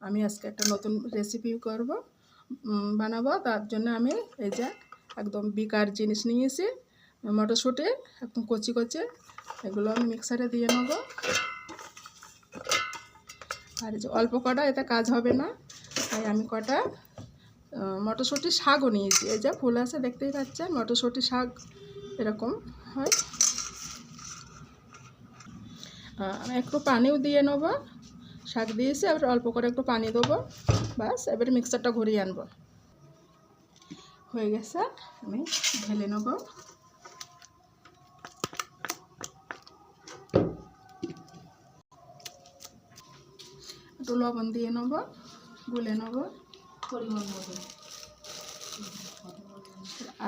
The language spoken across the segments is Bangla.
আমি আজকে একটা নতুন রেসিপি বানাবো। তার জন্য আমি এই যে একদম বেকার জিনিস নিয়েছি, মটরশুঁটি একদম কচি কচি, এগুলো আমি মিক্সারে দিয়ে নেব। আর এই যে অল্প কটা, এতে কাজ হবে না, তাই আমি কটা মটরশুঁটি শাকও নিয়েছি। এই যে ফুল আছে দেখতেই পাচ্ছেন, মটরশুঁটি শাক এরকম হয়। আমি একটু পানিও দিয়ে নেবো, শাক দিয়েছি, এবার অল্প করে একটু পানি দেবো, বাস। এবার মিক্সারটা ঘুরিয়ে আনবো। হয়ে গেছে, আমি ঢেলে নেব। একটু লবণ দিয়ে নেব, গুলে নেব পরিমাণ মতো।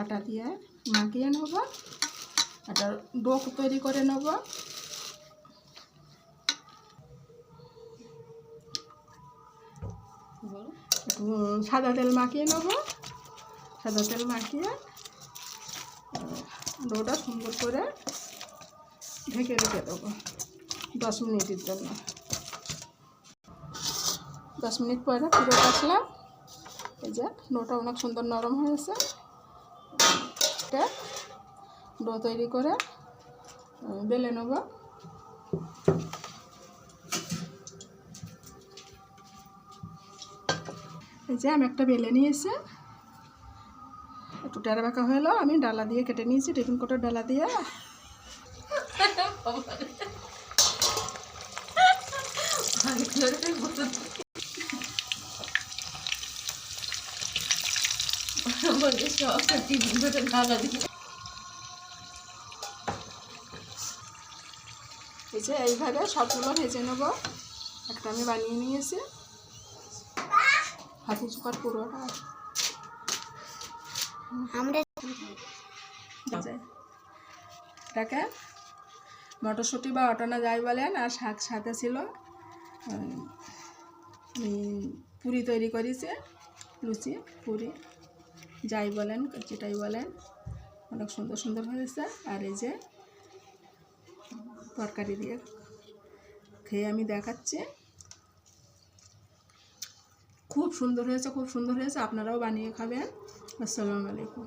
আটা দিয়ে মাখিয়ে নেব, একটা ডো তৈরি করে নেব। সাদা তেল মাখিয়ে নেব, সাদা তেল মাখিয়ে ডোটা সুন্দর করে ঢেকে রেখে দেবো 10 মিনিটের জন্য। 10 মিনিট পরে ফিরে আসলাম। এই যে ডোটা অনেক সুন্দর নরম হয়েছে। ডো তৈরি করে বেলে নেব। এই যে আমি একটা বেলে নিয়েছি, একটু টেরা বাঁকা হলো, আমি ডালা দিয়ে কেটে নিয়েছি, টিফিন কোটার ডালা দিয়ে। এই যে এইভাবে সবগুলো ভেজে নেব। একটা আমি বানিয়ে নিয়েছি, হাতি চুপার পুরোটা। এটাকে মটরশুঁটি বা অটনা যাই বলেন, আর শাক সাথে ছিল। পুরি তৈরি করেছে, লুচি পুরি যাই বলেন, যেটাই বলেন, অনেক সুন্দর সুন্দর হয়েছে। আর এই যে তরকারি দিয়ে খেয়ে আমি দেখাচ্ছি, খুব সুন্দর হয়েছে, খুব সুন্দর হয়েছে। আপনারাও বানিয়ে খাবেন। আসসালামু আলাইকুম।